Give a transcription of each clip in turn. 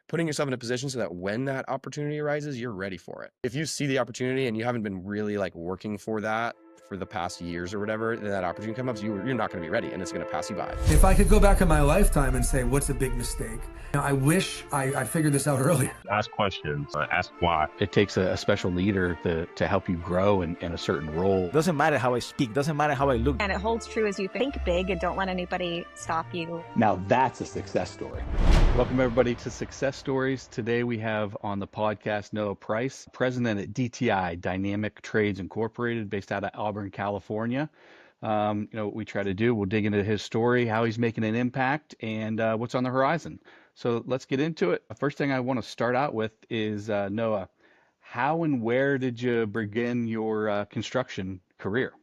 putting yourself in a position so that when that opportunity arises, you're ready for it. If you see the opportunity and you haven't been really like working for that for the past years or whatever, then that opportunity comes up, you're not going to be ready and it's going to pass you by. If I could go back in my lifetime and say, what's a big mistake? I wish I figured this out earlier. Ask questions, ask why. It takes a special leader to help you grow in a certain role. Doesn't matter how I speak, doesn't matter how I look. And it holds true as you think big and don't let anybody stop you. Now that's a success story. Welcome everybody to Success Stories. Today we have on the podcast Noah Price, president at DTI, Dynamic Trades Incorporated, based out of Auburn, California. What we try to do, we'll dig into his story, how he's making an impact, and what's on the horizon. So let's get into it. The first thing I want to start out with is, Noah, how and where did you begin your construction career?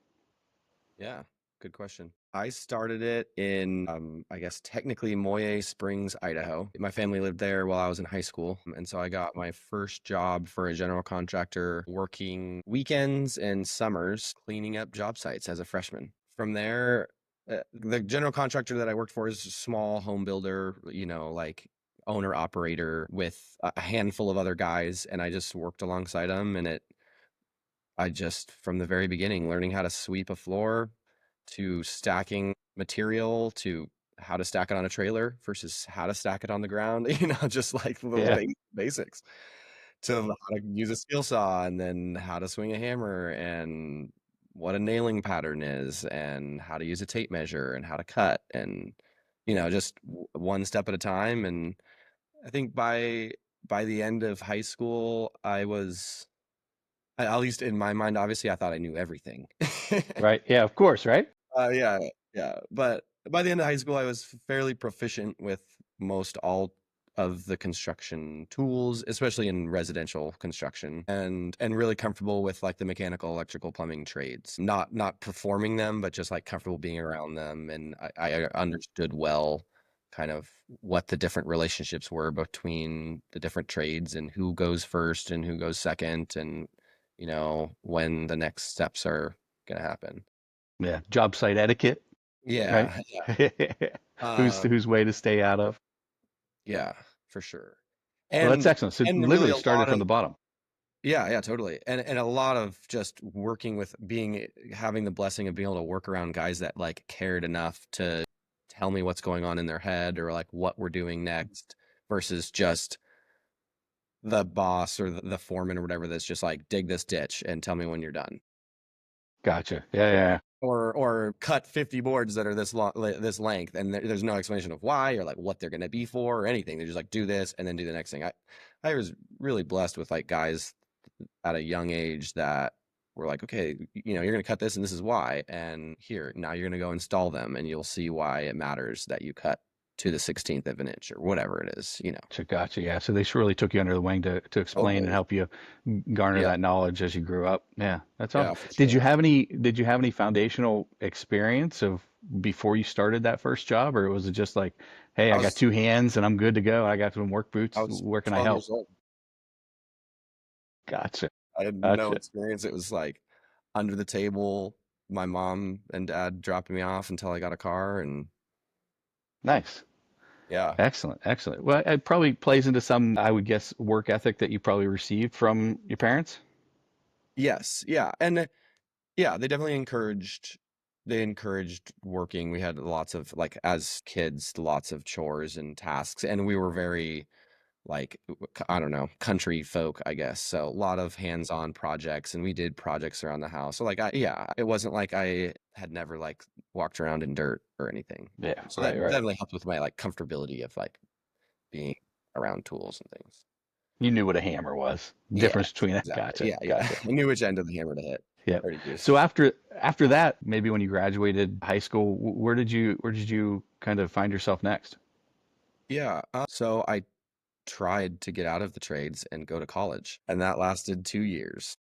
Yeah, good question. I started it in, I guess, technically Moyer Springs, Idaho. My family lived there while I was in high school. And so I got my first job for a general contractor working weekends and summers, cleaning up job sites as a freshman. From there, the general contractor that I worked for is a small home builder, like owner operator with a handful of other guys. And I just worked alongside them. And I just, from the very beginning, learning how to sweep a floor, to stacking material, to how to stack it on a trailer versus how to stack it on the ground, just like little basics, to how to use a skill saw and then how to swing a hammer and what a nailing pattern is and how to use a tape measure and how to cut and, just one step at a time. And I think by the end of high school, I was, at least in my mind, obviously, I thought I knew everything. Right. Yeah, of course. Right. Yeah. But by the end of high school, I was fairly proficient with most all of the construction tools, especially in residential construction, and really comfortable with like the mechanical, electrical, plumbing trades. Not performing them, but just like comfortable being around them. And I understood well kind of what the different relationships were between the different trades and who goes first and who goes second, and when the next steps are going to happen. Yeah. Job site etiquette. Yeah. Right? Yeah. Whose way to stay out of. Yeah, for sure. Well, that's excellent. So literally really started from the bottom. Yeah, totally. And a lot of just working with having the blessing of being able to work around guys that like cared enough to tell me what's going on in their head or like what we're doing next versus just the boss or the foreman or whatever that's just like, dig this ditch and tell me when you're done. Gotcha. Yeah. Or cut 50 boards that are this length, and there's no explanation of why or like what they're going to be for or anything. They're just like, do this and then do the next thing. I was really blessed with like guys at a young age that were like, okay, you're going to cut this and this is why. And here, now you're going to go install them and you'll see why it matters that you cut to the 16th of an inch or whatever it is, Gotcha. Yeah. So they really took you under the wing to explain and help you garner that knowledge as you grew up. Yeah. That's awesome. Sure. Did you have any foundational experience of before you started that first job, or was it just like, hey, I got two hands and I'm good to go. I got some work boots. Where can I help? Gotcha. I had no experience. It was like under the table, my mom and dad dropping me off until I got a car. And nice. Yeah. Excellent. Well, it probably plays into some, I would guess, work ethic that you probably received from your parents. Yes. Yeah. And yeah, they definitely encouraged working. We had lots of, like, as kids, lots of chores and tasks, and we were very, like, I don't know, country folk, I guess. So a lot of hands-on projects, and we did projects around the house. So like, it wasn't like I had never like walked around in dirt or anything. Yeah. So that definitely helped with my like comfortability of like being around tools and things. You knew what a hammer was. Difference between it. Exactly. Gotcha. Yeah. Gotcha. I knew which end of the hammer to hit. Yeah. So after that, maybe when you graduated high school, where did you kind of find yourself next? Yeah. So I tried to get out of the trades and go to college, and that lasted 2 years.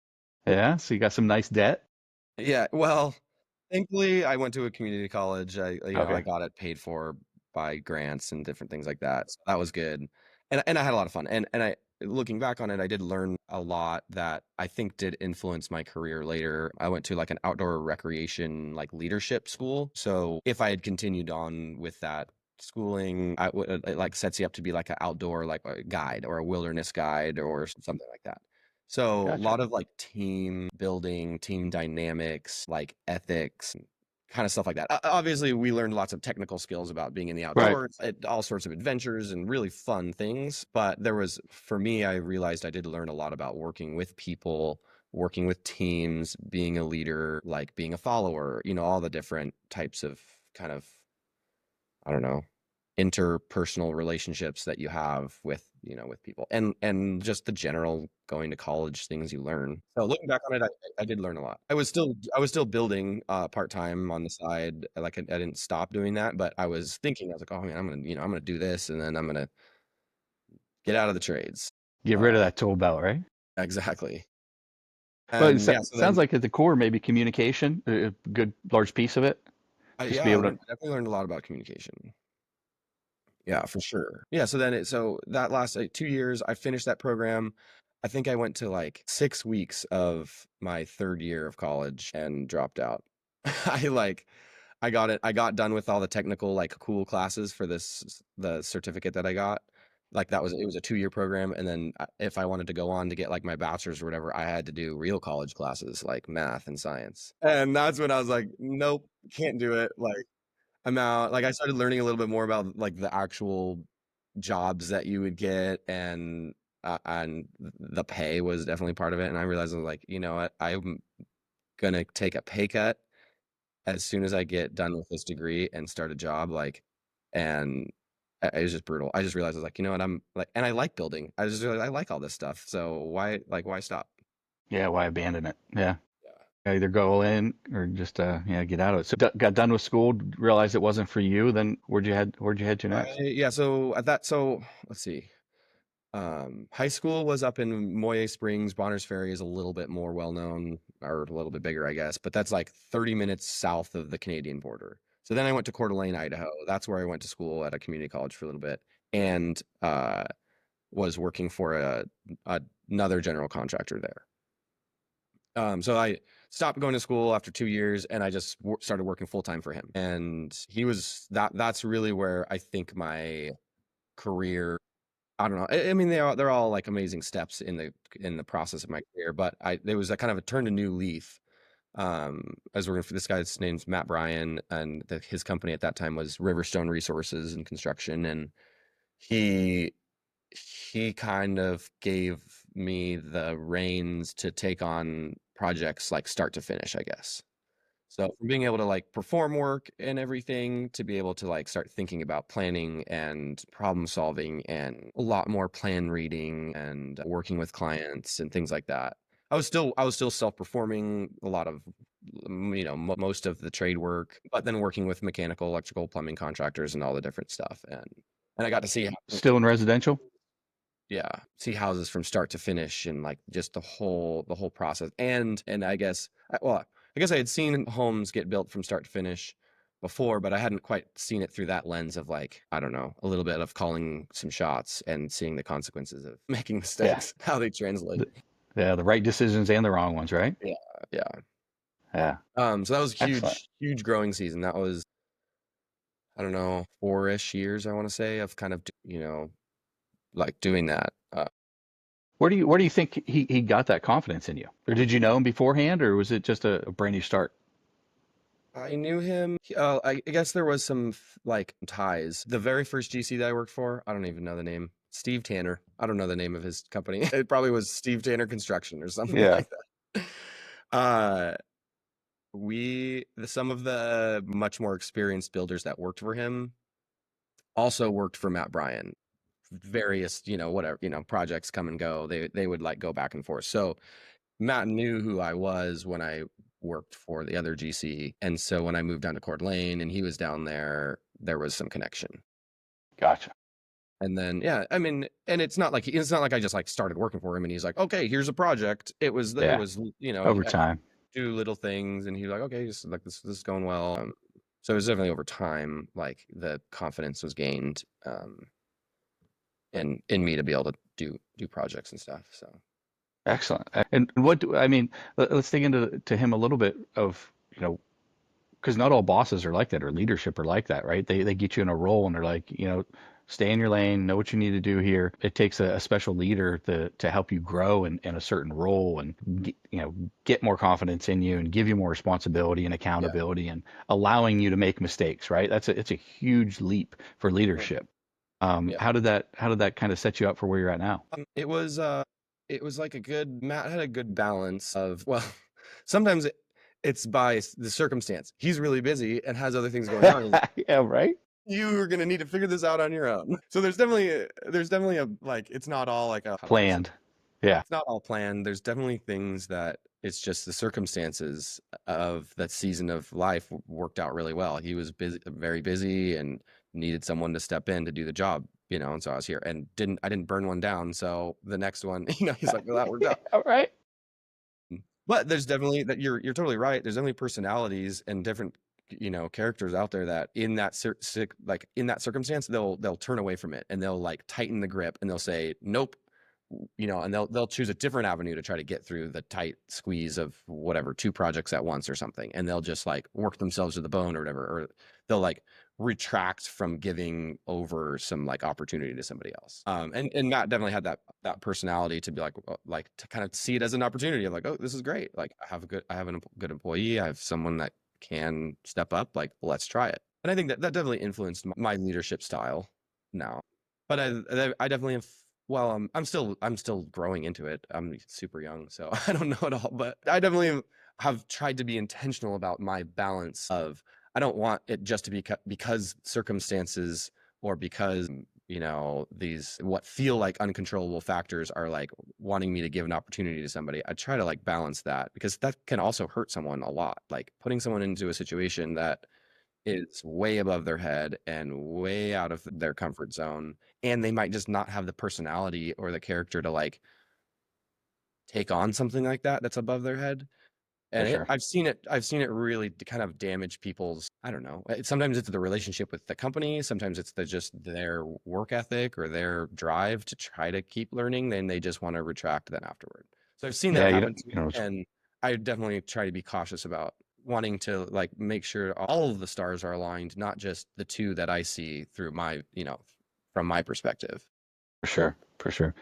Yeah. So you got some nice debt. Yeah. Well, thankfully I went to a community college. I got it paid for by grants and different things like that. So that was good. And I had a lot of fun. And I, looking back on it, I did learn a lot that I think did influence my career later. I went to like an outdoor recreation, like leadership school. So if I had continued on with that schooling, it like sets you up to be like an outdoor, like a guide or a wilderness guide or something like that. So a Gotcha. lot of like team building, team dynamics, like ethics, kind of stuff like that. Obviously, we learned lots of technical skills about being in the Right. outdoors, all sorts of adventures and really fun things. But for me, I realized I did learn a lot about working with people, working with teams, being a leader, like being a follower, all the different types of kind of, I don't know, interpersonal relationships that you have with people, and just the general going to college things you learn. So looking back on it, I did learn a lot. I was still building part-time on the side. Like I didn't stop doing that, but I was thinking, I was like, oh man, I'm gonna do this, and then I'm gonna get out of the trades. Get rid of uh that tool belt, right? exactly. Well, it And yeah, so sounds then like at the core, maybe communication, a good large piece of it. Just be I able to, definitely learned a lot about communication. Yeah, for sure. Yeah, so that last, like, 2 years, I finished that program. I think I went to, like, 6 weeks of my 3rd year of college and dropped out. I, like I got done with all the technical, like, cool classes for the certificate that I got. Like, it was a 2-year program, and then, if I wanted to go on to get, like, my bachelor's or whatever, I had to do real college classes, like math and science. And that's when I was like, "Nope, can't do it." Like, I'm out. Like, I started learning a little bit more about, like, the actual jobs that you would get, and the pay was definitely part of it, and I realized, I was like, "You know what? I'm gonna take a pay cut as soon as I get done with this degree and start a job," like, and it was just brutal. I just realized, I was like, "You know what? I'm like," and I like building. I just realized I like all this stuff, so why stop? yeah, why abandon it? Yeah. Yeah. Either go in or just, yeah, get out of it. So got done with school, realized it wasn't for you. Then where'd you head to next? Yeah, so let's see. High school was up in Moyer Springs. Bonners Ferry is a little bit more well known, or a little bit bigger, I guess, but that's like 30 minutes south of the Canadian border. So then I went to Coeur d'Alene, Idaho. That's where I went to school at a community college for a little bit, and was working for another general contractor there. So I stopped going to school after 2 years, and I just started working full time for him. And that's really where I think my career, I don't know. I mean, they're all like amazing steps in the process of my career, but there was a kind of a turn to new leaf. I was working for this guy's name's Matt Bryan, and his company at that time was Riverstone Resources and Construction, and he he kind of gave me the reins to take on projects like start to finish, I guess. So from being able to like perform work and everything to be able to like start thinking about planning and problem solving and a lot more plan reading and working with clients and things like that. I was still self-performing a lot of most of the trade work, but then working with mechanical, electrical, plumbing contractors and all the different stuff, and I got to see Still in residential? yeah, see houses from start to finish, and like just the whole process. And I guess I had seen homes get built from start to finish before, but I hadn't quite seen it through that lens of, like, I don't know, a little bit of calling some shots and seeing the consequences of making Yeah. mistakes, how they translate. Yeah, the right decisions and the wrong ones, right? Yeah, yeah. Yeah. So that was Excellent. huge growing season. That was, I don't know, 4-ish years, I want to say, of kind of, like doing that. Where do you think he got that confidence in you? Or did you know him beforehand, or was it just a brand new start? I knew him. I guess there was some like ties. The very first GC that I worked for, I don't even know the name. Steve Tanner. I don't know the name of his company. It probably was Steve Tanner Construction or something Yeah. like that. Uh, some of the much more experienced builders that worked for him also worked for Matt Bryan. Various, whatever, projects come and go. They would like go back and forth. So Matt knew who I was when I worked for the other GC. And so when I moved down to Coeur d'Alene and he was down there was some connection. Gotcha. And then, yeah, I mean, and it's not like I just like started working for him and he's like, okay, here's a project. It was, Yeah. Over I time. do little things, and he's like, okay, like this is going well. So it was definitely over time, like the confidence was gained, in me to be able to do projects and stuff. So. Excellent. And what do I mean? Let's dig into him a little bit of, because not all bosses are like that, or leadership are like that, right? They get you in a role and they're like, stay in your lane, know what you need to do here. It takes a special leader to help you grow in a certain role and get more confidence in you and give you more responsibility and Yeah. accountability and allowing you to make mistakes, right? It's a huge leap for Mhm. leadership. Yeah. How did that kind of set you up for where you're at now? It was like Matt had a good balance of, well, sometimes it's by the circumstance. He's really busy and has other things going on. Yeah, right. You are going to need to figure this out on your own. So there's definitely a, like, it's not all like, how do I say? Planned. Yeah, It's not all planned. There's definitely things that it's just the circumstances of that season of life worked out really well. He was busy, very busy, and needed someone to step in to do the job, and so I was here and I didn't burn one down. So the next one, he's like, well, that worked out. all right. But there's definitely that you're totally right. There's definitely personalities and different, characters out there that in that like in that circumstance, they'll turn away from it and they'll like tighten the grip and they'll say, nope, and they'll choose a different avenue to try to get through the tight squeeze of whatever, two projects at once or something. And they'll just like work themselves to the bone or whatever, or they'll like retract from giving over some like opportunity to somebody else. And Matt definitely had that personality to be like to kind of see it as an opportunity of like, oh, this is great. Like I have a good employee. I have someone that can step up. Like, let's try it. And I think that definitely influenced my leadership style now. But I definitely have, well, I'm still growing into it. I'm super young, so I don't know it all, but I definitely have tried to be intentional about my balance of, I don't want it just to be because circumstances, or because, these what feel like uncontrollable factors are like wanting me to give an opportunity to somebody. I try to like balance that, because that can also hurt someone a lot. Like putting someone into a situation that is way above their head and way out of their comfort zone, and they might just not have the personality or the character to like take on something like that that's above their head. For And sure. I've seen it really kind of damage people's, I don't know, sometimes it's the relationship with the company, sometimes it's just their work ethic or their drive to try to keep learning, then they just want to retract then afterward. So I've seen Yeah, that you don't, happen too, and I definitely try to be cautious about wanting to like make sure all of the stars are aligned, not just the two that I see through my, from my perspective. for sure, for sure.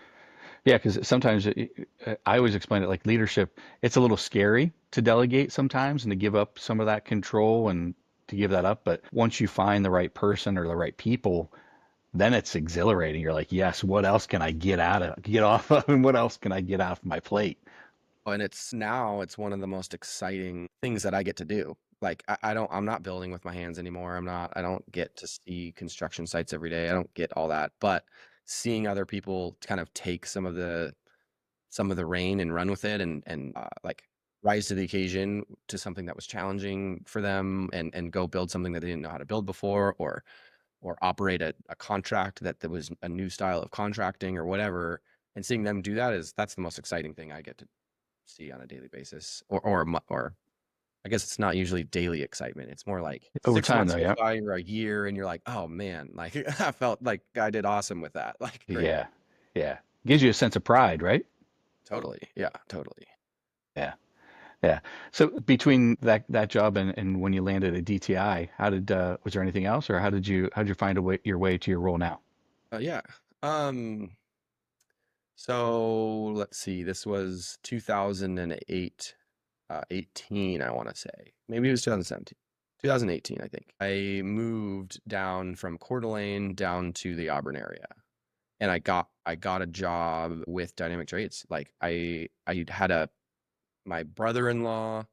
Yeah, because sometimes I always explain it like leadership. It's a little scary to delegate sometimes and to give up some of that control and to give that up. But once you find the right person or the right people, then it's exhilarating. You're like, yes, what else can I get off of, and what else can I get off my plate? And it's one of the most exciting things that I get to do. Like I'm not building with my hands anymore. I don't get to see construction sites every day. I don't get all that. But seeing other people kind of take some of the reign and run with it, and like rise to the occasion to something that was challenging for them, and go build something that they didn't know how to build before, or operate a contract that was a new style of contracting or whatever, and seeing them do that's the most exciting thing I get to see on a daily basis, or I guess it's not usually daily excitement. It's more like Over six time, months though, goes yeah, by or a year, and you're like, oh man, like I felt like I did awesome with that. Like great. yeah, yeah. Gives you a sense of pride, right? Totally. Yeah, totally. Yeah, yeah. So between that job and when you landed at DTI, how did was there anything else, or how did you find your way to your role now? Yeah. Um, so let's see, this was 2008, 18, I want to say. Maybe it was 2017. 2018, I think. I moved down from Coeur d'Alene down to the Auburn area. And I got a job with Dynamic Trades. Like I had my brother-in-law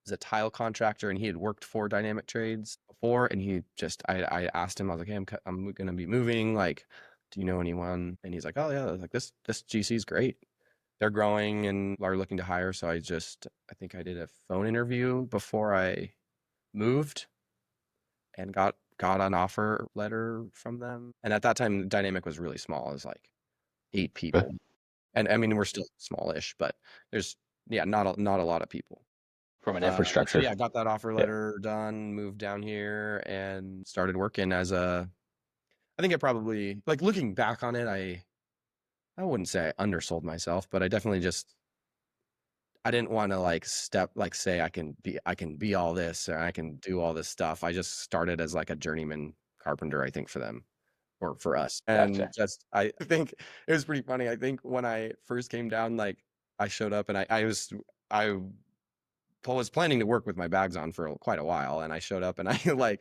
was a tile contractor, and he had worked for Dynamic Trades before, and I asked him, I was like, hey, I'm gonna be moving, like, do you know anyone? And he's like, oh yeah, like this GC is great. They're growing and are looking to hire. So I think I did a phone interview before I moved, and got an offer letter from them. And at that time, Dynamic was really small. It was like 8 Good. people. And I mean, we're still smallish, but there's, yeah, not a lot of people. From an So infrastructure. yeah, I got that offer Yeah, letter done, moved down here, and started working I think I probably, like, looking back on it, I wouldn't say I undersold myself, but I definitely I didn't want to like say I can be all this or I can do all this stuff. I just started as like a journeyman carpenter, I think, for them or for us. And Gotcha. just I think it was pretty funny. I think when I first came down, like I showed up and I was planning to work with my bags on for quite a while, and I showed up and I think I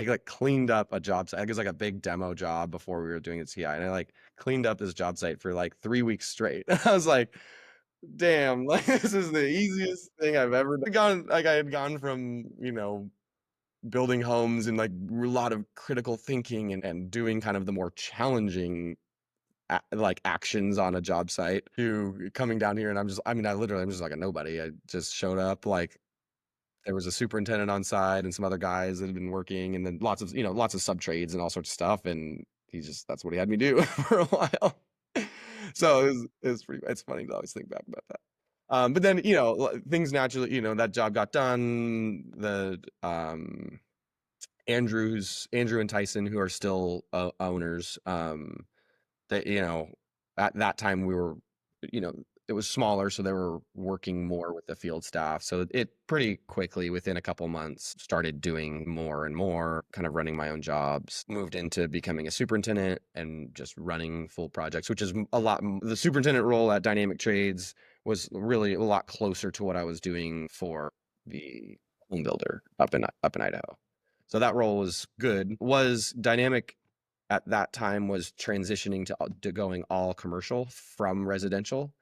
like cleaned up a job site. It was like a big demo job before we were doing the TI, and I like cleaned up this job site for like 3 weeks straight. I was like, damn, like this is the easiest thing I've ever gone. Like I had gone from, building homes and like a lot of critical thinking and doing kind of the more challenging like actions on a job site to coming down here. And I'm just like a nobody. I just showed up, like there was a superintendent on site and some other guys that had been working, and then lots of sub trades and all sorts of stuff. And that's what he had me do for a while. So it's funny to always think back about that. But then, things naturally, that job got done. Andrew and Tyson, who are still owners, that, at that time we were, you know, it was smaller, so they were working more with the field staff. So it pretty quickly, within a couple months, started doing more and more, kind of running my own jobs, moved into becoming a superintendent and just running full projects, which is the superintendent role at Dynamic Trades was really a lot closer to what I was doing for the home builder up in Idaho. So that role was good. Was Dynamic at that time was transitioning to going all commercial from residential.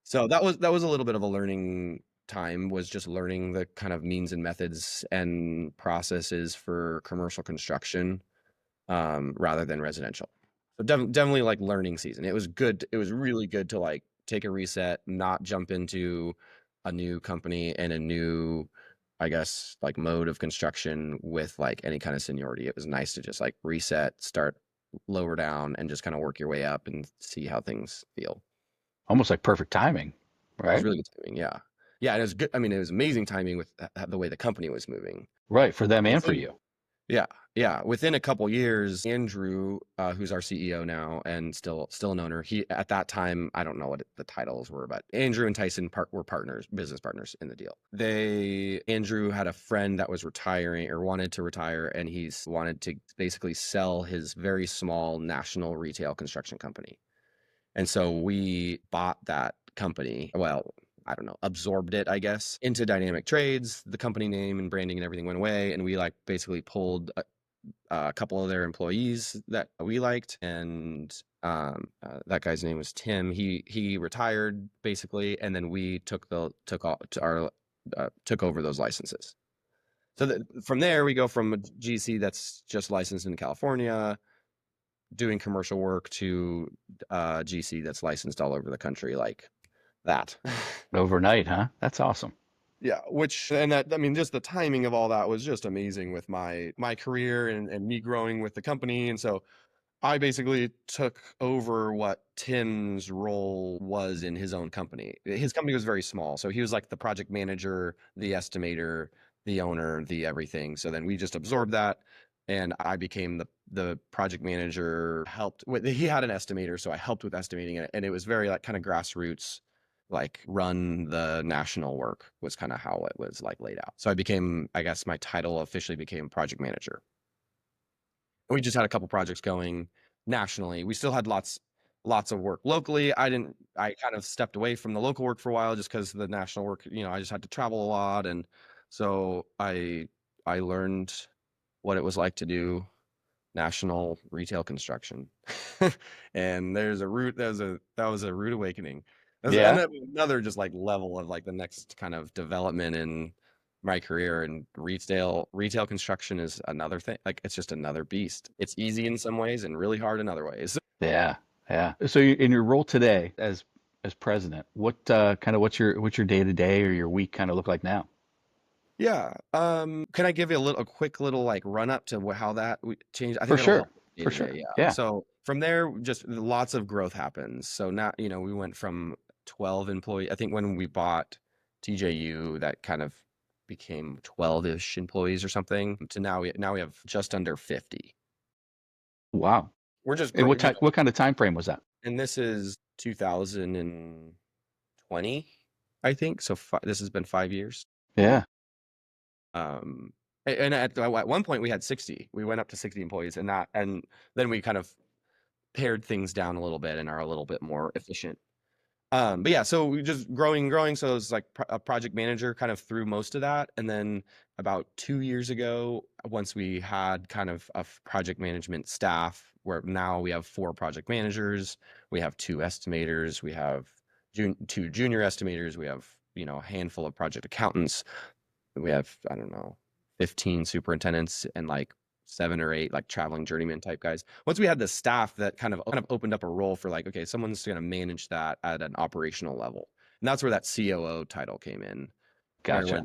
So that was a little bit of a learning time, was just learning the kind of means and methods and processes for commercial construction, rather than residential. So definitely like learning season. It was good. It was really good to like take a reset, not jump into a new company and a new, I guess, like mode of construction with like any kind of seniority. It was nice to just like reset, start lower down, and just kind of work your way up and see how things feel. Almost like perfect timing, It was right? really good timing, yeah. Yeah, and it was good. I mean, it was amazing timing with the way the company was moving. Right, for them and for Within you. Yeah, yeah. Within a couple years, Andrew, who's our CEO now and still an owner, he at that time, I don't know what the titles were, but Andrew and Tyson were partners, business partners in the deal. Andrew had a friend that was retiring or wanted to retire, and he's wanted to basically sell his very small national retail construction company. And so we bought that company. Well, I don't know, absorbed it, I guess, into Dynamic Trades. The company name and branding and everything went away, and we like basically pulled a couple of their employees that we liked, and that guy's name was Tim. He retired basically, and then we took over those licenses. So from there, we go from a GC that's just licensed in California, doing commercial work, to GC that's licensed all over the country, like that. Overnight, huh? That's awesome. Yeah, just the timing of all that was just amazing with my career and me growing with the company. And so I basically took over what Tim's role was in his own company. His company was very small, so he was like the project manager, the estimator, the owner, the everything. So then we just absorbed that, and I became the project manager. He had an estimator, so I helped with estimating it, and it was very like kind of grassroots, like run the national work was kind of how it was like laid out. So I guess my title officially became project manager. We just had a couple projects going nationally. We still had lots of work locally. I kind of stepped away from the local work for a while just because the national work, I just had to travel a lot. And so I learned what it was like to do national retail construction. And that was a rude awakening. Yeah. Another just like level of like the next kind of development in my career. And retail construction is another thing. Like it's just another beast. It's easy in some ways and really hard in other ways. Yeah. Yeah. So in your role today as president, what's your day to day or your week kind of look like now? Yeah. Can I give you a quick little like run up to how that changed? I For think that'll sure. help day For to sure. day. Yeah. Yeah. So from there, just lots of growth happens. So now, we went from 12 employees. I think when we bought TJU, that kind of became 12-ish employees or something, to now we have just under 50. Wow. We're just And great. what kind of time frame was that? And this is 2020. I think. So this has been 5 years. Yeah. Um, and at one point we had 60. We went up to 60 employees, and then we kind of pared things down a little bit and are a little bit more efficient. But yeah, so we just growing. So it was like a project manager kind of through most of that. And then about 2 years ago, once we had kind of a project management staff, where now we have 4 project managers, we have 2 estimators, we have 2 junior estimators, we have, a handful of project accountants, we have, I don't know, 15 superintendents and like 7 or 8 like traveling journeyman type guys. Once we had the staff, that kind of opened up a role for like, okay, someone's going to manage that at an operational level. And that's where that COO title came in. Where Gotcha.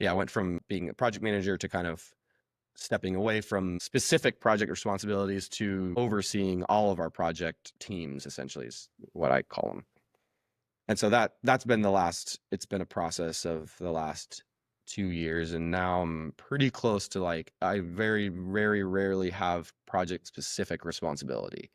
I went from being a project manager to kind of stepping away from specific project responsibilities to overseeing all of our project teams, essentially, is what I call them. And so that's been it's been a process of the last 2 years. And now I'm pretty close to like, I very, very rarely have project specific responsibility.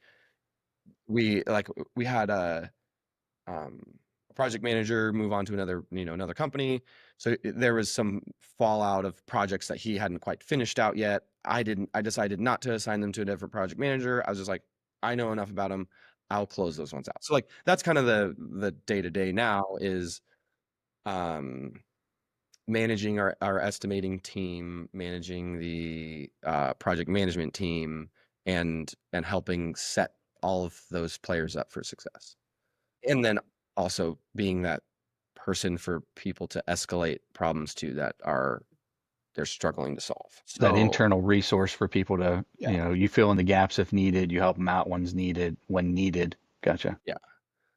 We had um, a project manager move on to another company. So there was some fallout of projects that he hadn't quite finished out yet. I decided not to assign them to a different project manager. I was just like, I know enough about them. I'll close those ones out. So like, that's kind of the day to day now is, um, managing our estimating team, managing the project management team, and helping set all of those players up for success. And then also being that person for people to escalate problems to that they're struggling to solve. That So internal resource for people to, yeah, you fill in the gaps if needed, you help them out when needed. Gotcha. yeah.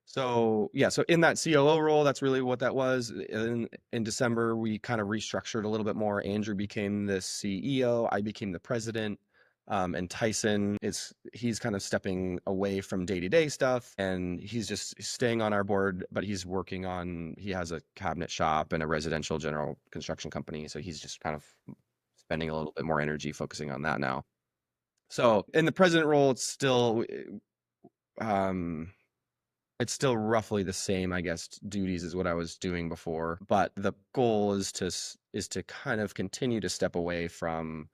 So yeah, so in that COO role, that's really what that was. In December, we kind of restructured a little bit more. Andrew became the CEO, I became the president, and he's kind of stepping away from day-to-day stuff, and he's just staying on our board, but he has a cabinet shop and a residential general construction company, so he's just kind of spending a little bit more energy focusing on that now. So in the president role, um it's still roughly the same, I guess, duties as what I was doing before. But the goal is to kind of continue to step away from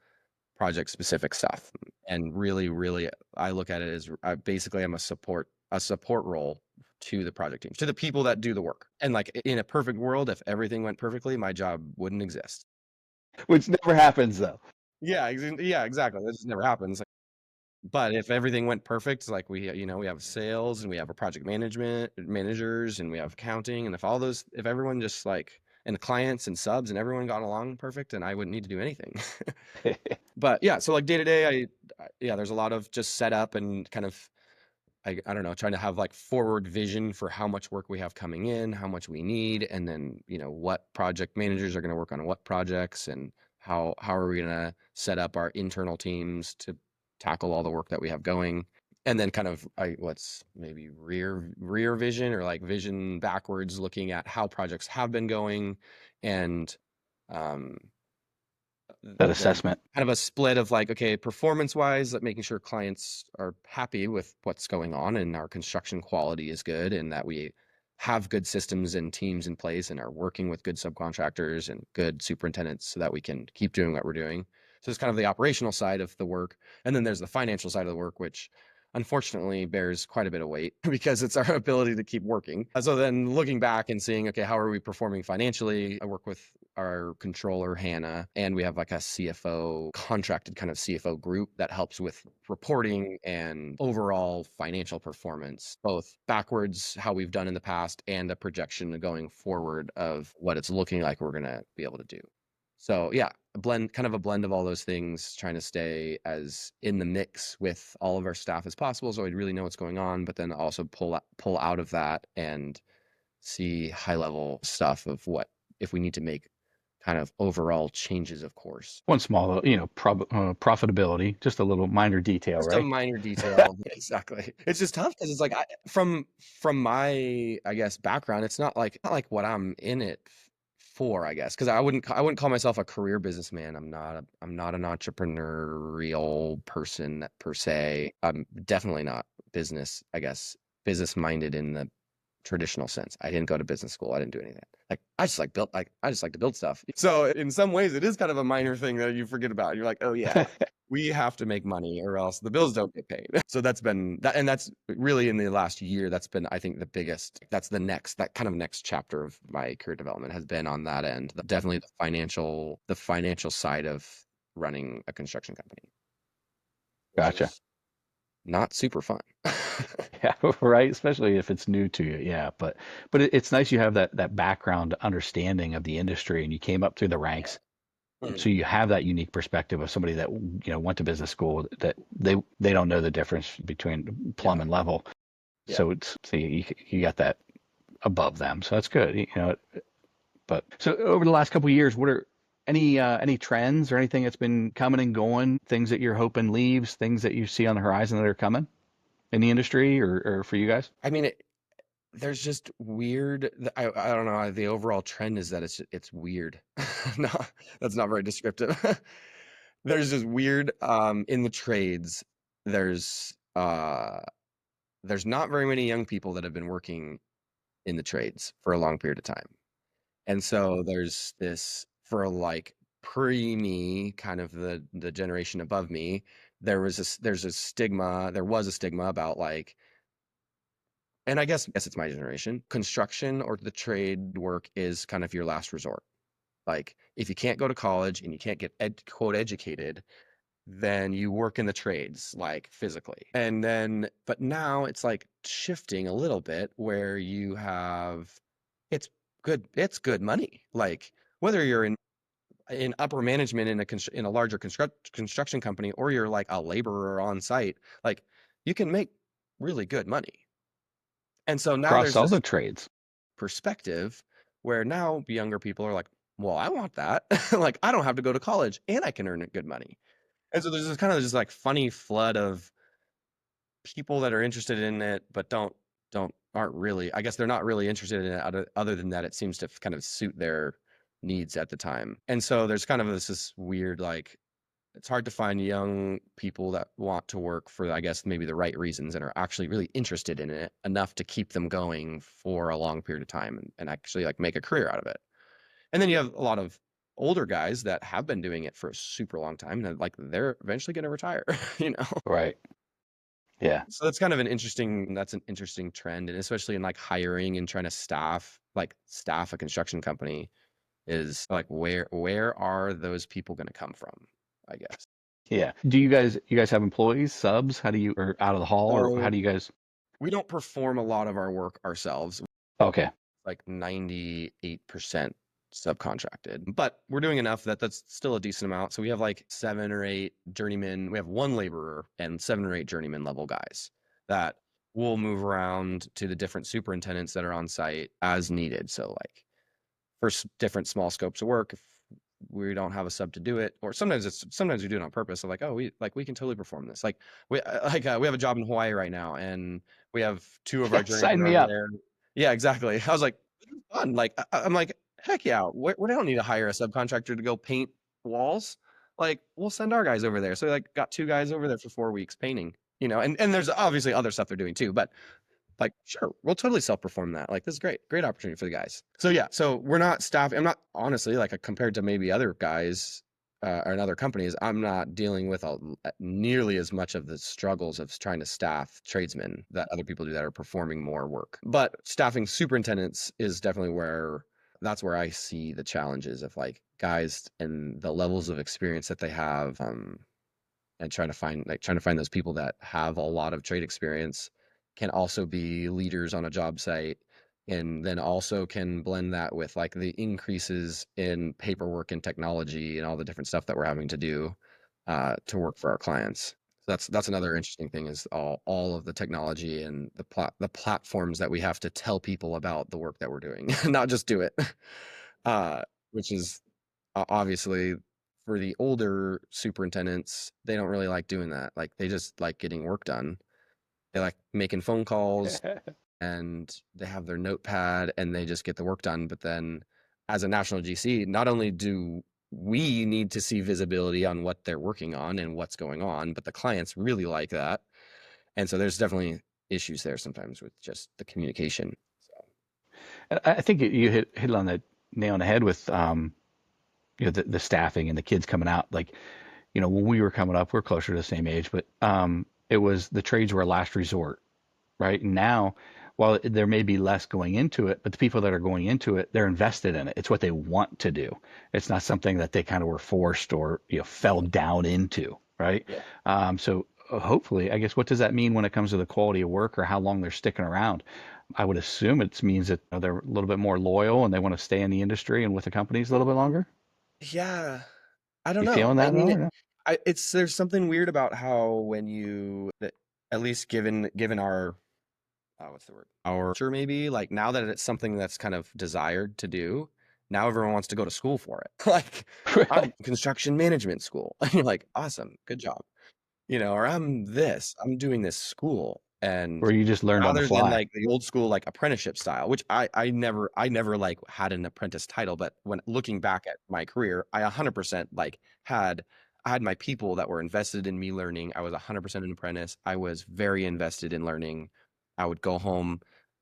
project specific stuff, and really, really, I look at it as basically I'm a support role to the project team, to the people that do the work. And like in a perfect world, if everything went perfectly, my job wouldn't exist. Which never happens though. Yeah, yeah, exactly. That just never happens. But if everything went perfect, like we have sales and we have a project management managers and we have accounting, and if everyone just like, and the clients and subs and everyone got along perfect, and I wouldn't need to do anything. But yeah, so like day to day, there's a lot of just setup and kind of, I don't know, trying to have like forward vision for how much work we have coming in, how much we need, and then, what project managers are going to work on what projects, and how are we going to set up our internal teams to tackle all the work that we have going. And then kind of what's maybe rear vision, or like vision backwards, looking at how projects have been going, and um, That then assessment. kind of a split of like, okay, performance wise, like making sure clients are happy with what's going on and our construction quality is good, and that we have good systems and teams in place and are working with good subcontractors and good superintendents so that we can keep doing what we're doing. So it's kind of the operational side of the work. And then there's the financial side of the work, which unfortunately bears quite a bit of weight because it's our ability to keep working. So then looking back and seeing, okay, how are we performing financially? I work with our controller, Hannah, and we have like a CFO, contracted kind of CFO group that helps with reporting and overall financial performance, both backwards, how we've done in the past, and a projection going forward of what it's looking like we're going to be able to do. So yeah, kind of a blend of all those things, trying to stay as in the mix with all of our staff as possible, so I really know what's going on, but then also pull out of that and see high level stuff of what, if we need to make kind of overall changes, of course. One small, profitability, just a little minor detail, Just a right? minor detail. Exactly. It's just tough because it's like, from my, I guess, background, it's not like what I'm in it for, I guess, because I wouldn't call myself a career businessman. I'm not an entrepreneurial person per se. I'm definitely not business minded in the traditional sense. I didn't go to business school. I didn't do anything. Like I just like to build stuff. So in some ways it is kind of a minor thing that you forget about. You're like, oh yeah, we have to make money or else the bills don't get paid. So that's been that, and that's really in the last year, that's been, I think, the biggest, that's that kind of next chapter of my career development has been on that end. Definitely the financial side of running a construction company, which Gotcha. is not super fun. Yeah, right. Especially if it's new to you. Yeah, but it's nice you have that background understanding of the industry, and you came up through the ranks, Mhm. so you have that unique perspective of somebody that went to business school, that they don't know the difference between plumb Yeah. and level. Yeah. So you got that above them, so that's good. But so over the last couple of years, what are any trends or anything that's been coming and going? Things that you're hoping leaves, things that you see on the horizon that are coming in the industry or for you guys? I mean, there's just weird. I don't know. The overall trend is that it's weird. No, that's not very descriptive. There's just weird in the trades. There's uh there's not very many young people that have been working in the trades for a long period of time. And so there's this for like pre me, kind of the generation above me, there was a stigma about like, and I guess it's my generation, construction or the trade work is kind of your last resort. Like if you can't go to college and you can't get quote educated, then you work in the trades, like physically. And then, but now it's like shifting a little bit where you have, it's it's good money. Like whether you're in upper management in a larger construction company, or you're like a laborer on site, like you can make really good money. And so now Across there's all the this trades. perspective where now younger people are like, well, I want that. Like I don't have to go to college and I can earn good money. And so there's this kind of just like funny flood of people that are interested in it, but aren't really, I guess they're not really interested in it other than that it seems to kind of suit their needs at the time. And so there's kind of this weird, like, it's hard to find young people that want to work for, I guess, maybe the right reasons and are actually really interested in it enough to keep them going for a long period of time and actually like make a career out of it. And then you have a lot of older guys that have been doing it for a super long time and like they're eventually going to retire, you know? Right. Yeah. So that's an interesting trend. And especially in like hiring and trying to staff a construction company is like, where are those people going to come from? I guess. Yeah. Do you guys have employees, subs? How do you, or out of the hall, or how So do you guys? we don't perform a lot of our work ourselves, Okay. like 98% subcontracted, but we're doing enough that that's still a decent amount. So we have like 7 or 8 journeymen. We have one laborer and 7 or 8 journeyman level guys that will move around to the different superintendents that are on site as needed. So like for different small scopes of work, if we don't have a sub to do it, or sometimes we do it on purpose. So like, oh, we can totally perform this. Like we have a job in Hawaii right now, and we have 2 of our Sign journeymen me over up. there. Yeah, exactly. I was like, this is fun. Like I'm like, heck yeah, we don't need to hire a subcontractor to go paint walls. Like we'll send our guys over there. So like got 2 guys over there for 4 weeks painting. And there's obviously other stuff they're doing too, but like, sure, we'll totally self-perform that. Like, this is great opportunity for the guys. So yeah, so we're not staffing. I'm not, honestly, like, compared to maybe other guys or in other companies, I'm not dealing with nearly as much of the struggles of trying to staff tradesmen that other people do that are performing more work. But staffing superintendents is definitely that's where I see the challenges of like guys and the levels of experience that they have. And trying to find those people that have a lot of trade experience, can also be leaders on a job site, and then also can blend that with like the increases in paperwork and technology and all the different stuff that we're having to do to work for our clients. So that's another interesting thing, is all of the technology and the platforms that we have to tell people about the work that we're doing, not just do it, uh, which is obviously for the older superintendents, they don't really like doing that. Like they just like getting work done. They like making phone calls and they have their notepad and they just get the work done. But then as a national GC, not only do we need to see visibility on what they're working on and what's going on, but the clients really like that. And so there's definitely issues there sometimes with just the communication. So, And I think you hit it on the nail on the head with the staffing and the kids coming out. Like, when we were coming up, we're closer to the same age, but it was the trades were a last resort, right? And now, while there may be less going into it, but the people that are going into it, they're invested in it. It's what they want to do. It's not something that they kind of were forced or fell down into, right? yeah. So hopefully, I guess, what does that mean when it comes to the quality of work or how long they're sticking around? I would assume it means that they're a little bit more loyal and they want to stay in the industry and with the companies a little bit longer. Yeah. I don't You know. feeling I that at mean, all or no? there's something weird about how when at least given our, what's the word? Our culture maybe, like now that it's something that's kind of desired to do, now everyone wants to go to school for it. Like, I'm construction management school. And you're like, awesome, good job. Or I'm doing this school. And Or you just learned on the rather than fly. like the old school like apprenticeship style, which I never like had an apprentice title, but when looking back at my career, I 100% like I had my people that were invested in me learning. I was 100% an apprentice. I was very invested in learning. I would go home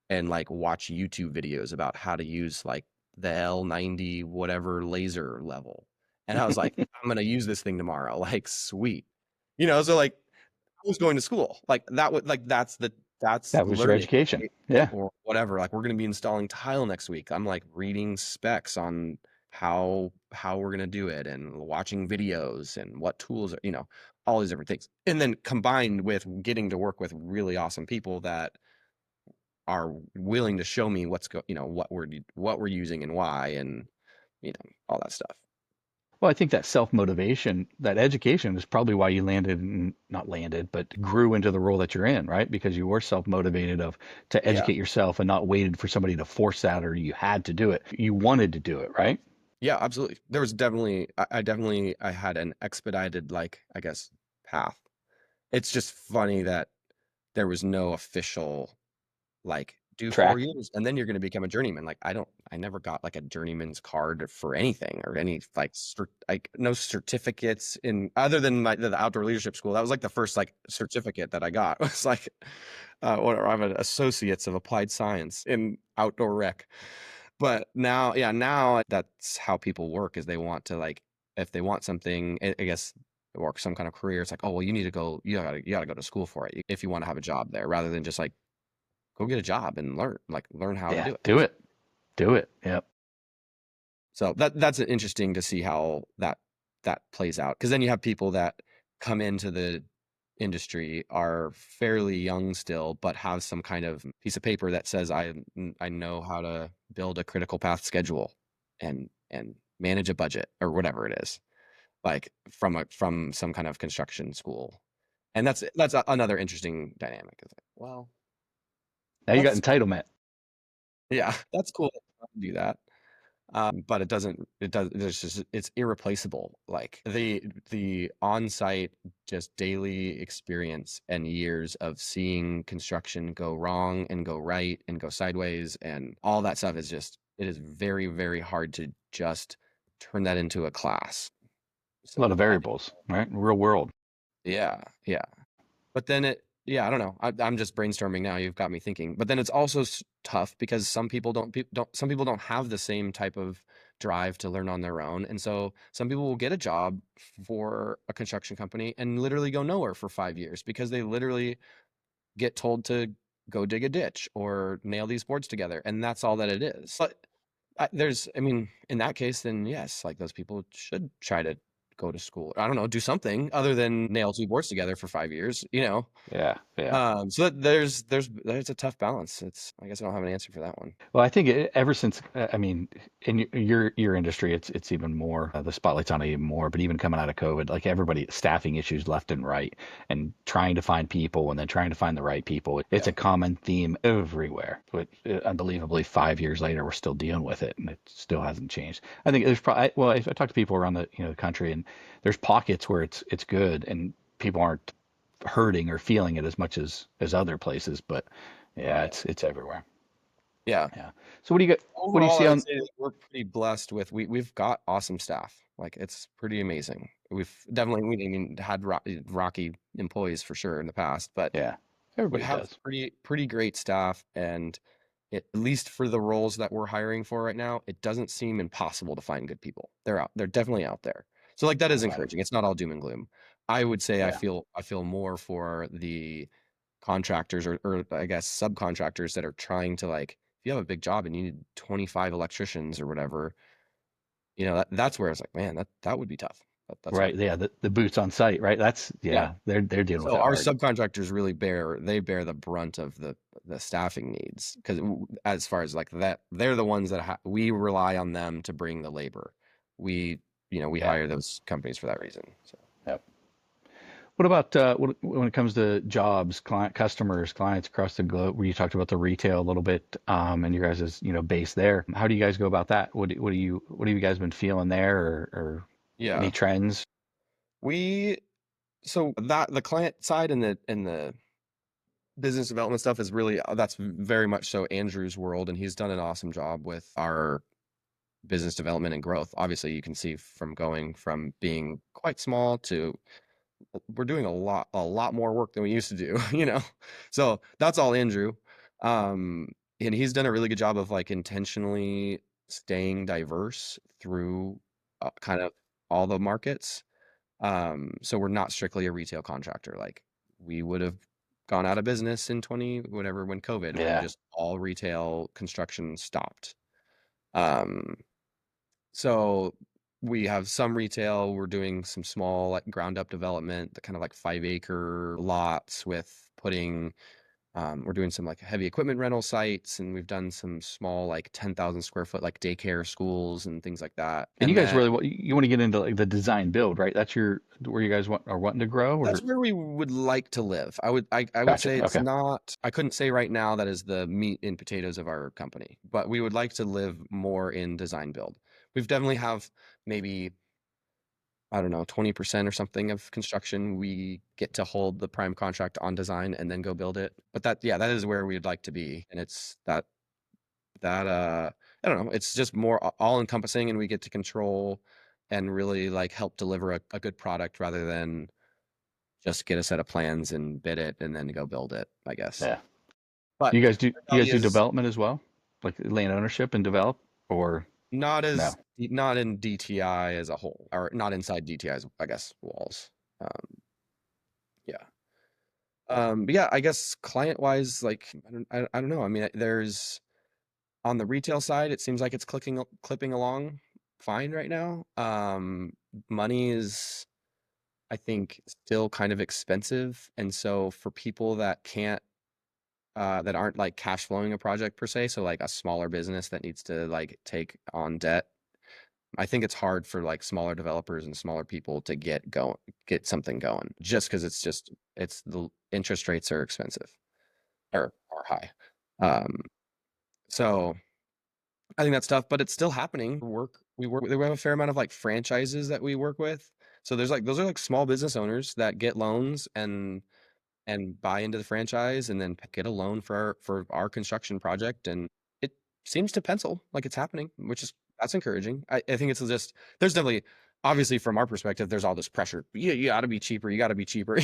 and like watch YouTube videos about how to use like the L90 whatever laser level. And I was like, I'm gonna use this thing tomorrow. Like, sweet. So like I was going to school. Like that would like that's That was your learning, education. right? Yeah. Or whatever. Like we're gonna be installing tile next week. I'm like reading specs on how we're gonna do it and watching videos and what tools are, all these different things. And then combined with getting to work with really awesome people that are willing to show me what we're using and why and all that stuff. Well, I think that self-motivation, that education is probably why you not landed, but grew into the role that you're in, right? Because you were self-motivated to Yeah. educate yourself and not waited for somebody to force that or you had to do it. You wanted to do it, right? Yeah, absolutely. There was definitely I had an expedited like, I guess, path. It's just funny that there was no official like do four Track. years and then you're going to become a journeyman. Like I never got like a journeyman's card for anything or any like no certificates in other than the outdoor leadership school. That was like the first like certificate that I got. It was like or I'm an associates of applied science in outdoor rec. But now, yeah, now that's how people work is they want to like, if they want something, I guess, or some kind of career, it's like, oh, well, you gotta go to school for it if you want to have a job there, rather than just like go get a job and learn how to Yeah, do it. do it. Do it. Yep. So that's interesting to see how that plays out. Because then you have people that come into the industry are fairly young still, but have some kind of piece of paper that says I know how to build a critical path schedule and manage a budget or whatever it is, like from some kind of construction school. And that's another interesting dynamic. It's like, well, Now you got that's entitlement. yeah, that's cool to do that. But it's irreplaceable. Like the on-site just daily experience and years of seeing construction go wrong and go right and go sideways and all that stuff it is very, very hard to just turn that into a class. A lot of So variables, right? Real world. yeah. But then yeah, I don't know. I'm just brainstorming now. You've got me thinking. But then it's also tough because some people don't have the same type of drive to learn on their own. And so some people will get a job for a construction company and literally go nowhere for 5 years because they literally get told to go dig a ditch or nail these boards together. And that's all that it is. But I mean, in that case, then yes, like those people should try to go to school. I don't know, do something other than nail two boards together for 5 years. Yeah. Yeah. So there's a tough balance. I guess I don't have an answer for that one. Well, I think ever since, I mean, in your industry, it's even more, the spotlight's on it even more. But even coming out of COVID, like everybody, staffing issues left and right, and trying to find people, and then trying to find the right people. It's Yeah. a common theme everywhere. But unbelievably, 5 years later, we're still dealing with it, and it still hasn't changed. I think there's probably, well, I talk to people around the country, and there's pockets where it's good, and people aren't hurting or feeling it as much as other places. But yeah, it's everywhere. Yeah. Yeah. So what do you got? What do you Overall, see I would on? say that we're pretty blessed with we've got awesome staff. Like it's pretty amazing. We mean had rocky employees for sure in the past, but Yeah. We Everybody have does. pretty great staff, and at least for the roles that we're hiring for right now, it doesn't seem impossible to find good people. They're definitely out there. So like that is Right. encouraging. It's not all doom and gloom. I would say Yeah. I feel more for the contractors or I guess subcontractors that are trying to like if you have a big job and you need 25 electricians or whatever, that's where it's like, man, that would be tough. That's hard. Right. Yeah. The boots on site, right? Yeah. They're dealing with So that our hard. subcontractors really bear the brunt of the staffing needs because as far as like that, they're the ones that we rely on them to bring the labor. We we Yeah. hire those companies for that reason. So Yep. What about when it comes to jobs, customers, clients across the globe? Where you talked about the retail a little bit, and your guys' base there. How do you guys go about that? What have you guys been feeling there, or any yeah, trends? we so that the client side and the business development stuff is really that's very much so Andrew's world, and he's done an awesome job with our business development and growth. Obviously, you can see from going from being quite small to we're doing a lot more work than we used to do, So that's all Andrew. And he's done a really good job of like intentionally staying diverse through kind of all the markets. So we're not strictly a retail contractor. Like we would have gone out of business in 20 whatever when COVID, when Yeah. just all retail construction stopped. Um, so we have some retail. We're doing some small like ground up development, the kind of like 5 acre lots with putting we're doing some like heavy equipment rental sites, and we've done some small like 10,000 square foot like daycare schools and things like that. And you And guys then really you want to get into like the design build, right? That's where you guys are wanting to grow, that's or where we would like to live. I would gotcha. say it's Okay. not I couldn't say right now that is the meat and potatoes of our company, but we would like to live more in design build. We've definitely have maybe I don't know, 20% or something of construction, we get to hold the prime contract on design and then go build it. But that is where we'd like to be. And it's that I don't know, it's just more all encompassing and we get to control and really like help deliver a good product rather than just get a set of plans and bid it and then go build it, I guess. Yeah. But Do the you guys reality do is development as well, like land ownership and develop, or no? not in DTI as a whole, or not inside DTI's, I guess, walls. Um, yeah. But yeah, I guess client wise, like I don't know. I mean, there's on the retail side, it seems like it's clipping along fine right now. Money is, I think, still kind of expensive, and so for people that can't, that aren't like cash flowing a project per se, so like a smaller business that needs to like take on debt, I think it's hard for like smaller developers and smaller people to get something going, just because it's the interest rates are expensive or are high. Um, so I think that's tough, but it's still happening. We have a fair amount of like franchises that we work with. So there's like those are like small business owners that get loans and buy into the franchise and then get a loan for our construction project, and it seems to pencil like it's happening, which is that's encouraging. I think it's just there's definitely obviously from our perspective there's all this pressure. You got to be cheaper. You got to be cheaper.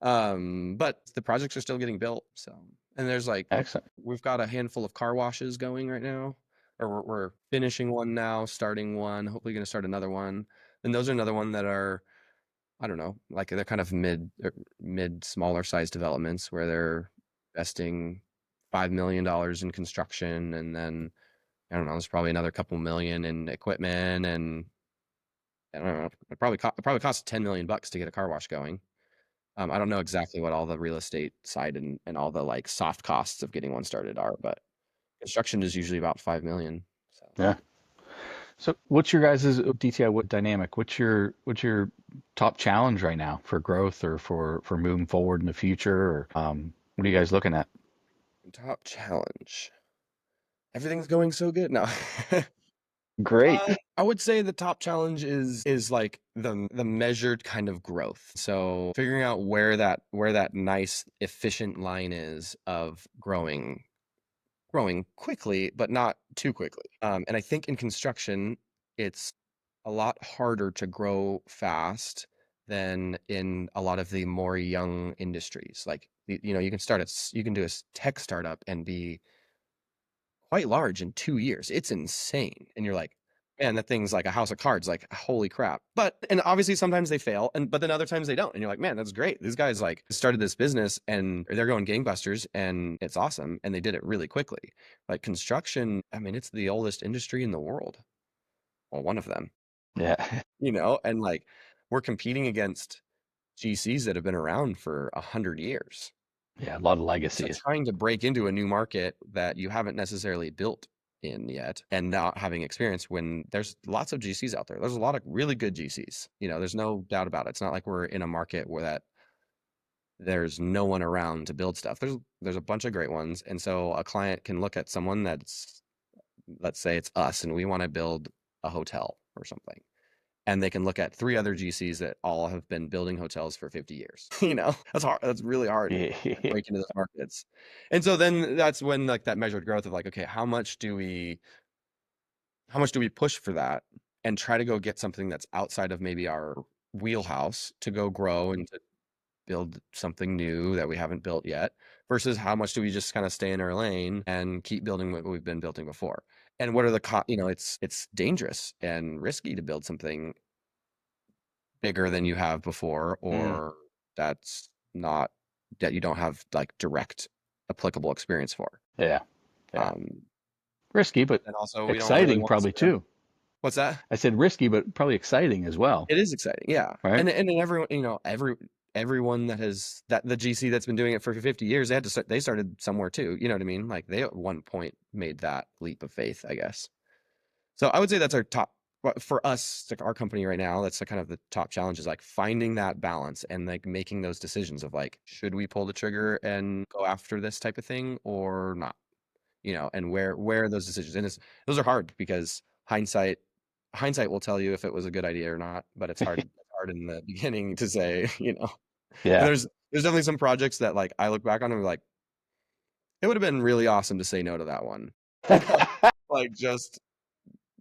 But the projects are still getting built. So and there's like Excellent. we've got a handful of car washes going right now, or we're finishing one now, starting one, hopefully going to start another one, and those are another one that are I don't know, like they're kind of mid smaller size developments where they're investing $5 million in construction, and then I don't know, there's probably another couple million in equipment, and I don't know, it probably costs $10 million to get a car wash going. I don't know exactly what all the real estate side and all the like soft costs of getting one started are, but construction is usually about 5 million. So Yeah. So what's your guys' DTI what dynamic? What's your top challenge right now for growth or for moving forward in the future? Or what are you guys looking at? top challenge. Everything's going so good now. Great. I would say the top challenge is like the measured kind of growth. So figuring out where that nice efficient line is of growing quickly, but not too quickly. And I think in construction, it's a lot harder to grow fast than in a lot of the more young industries. Like, you can you can do a tech startup and be quite large in 2 years. It's insane. And you're like, man, that thing's like a house of cards, like holy crap. And obviously sometimes they fail, but then other times they don't. And you're like, man, that's great. These guys like started this business and they're going gangbusters and it's awesome. And they did it really quickly. Like construction, I mean, it's the oldest industry in the world. Well, one of them, Yeah. and like we're competing against GCs that have been around for 100 years. Yeah. A lot of So legacies. trying to break into a new market that you haven't necessarily built in yet and not having experience when there's lots of GCs out there. There's a lot of really good GCs. There's no doubt about it. It's not like we're in a market where there's no one around to build stuff. There's a bunch of great ones. And so a client can look at someone that's, let's say it's us and we want to build a hotel or something. And they can look at 3 other GCs that all have been building hotels for 50 years. That's hard. That's really hard to break into those markets. And so then that's when like that measured growth of like, okay, how much do we push for that and try to go get something that's outside of maybe our wheelhouse to go grow and to build something new that we haven't built yet, versus how much do we just kind of stay in our lane and keep building what we've been building before. And what are it's dangerous and risky to build something bigger than you have before, Mm. or that's not that you don't have like direct applicable experience for. Yeah. Yeah. Um, Risky, but and also we don't really exciting want to probably sit around. too. What's that? I said risky, but probably exciting as well, It is exciting, yeah. right? And then everyone, everyone that the GC that's been doing it for 50 years, they started somewhere too. You know what I mean? Like they at one point made that leap of faith, I guess. So I would say that's our top for us, like our company right now. That's the kind of the top challenge is like finding that balance and like making those decisions of like, should we pull the trigger and go after this type of thing or not? And where are those decisions? And those are hard because hindsight will tell you if it was a good idea or not, but it's hard in the beginning to say. And Yeah. there's definitely some projects that like I look back on and be like, it would have been really awesome to say no to that one. Like just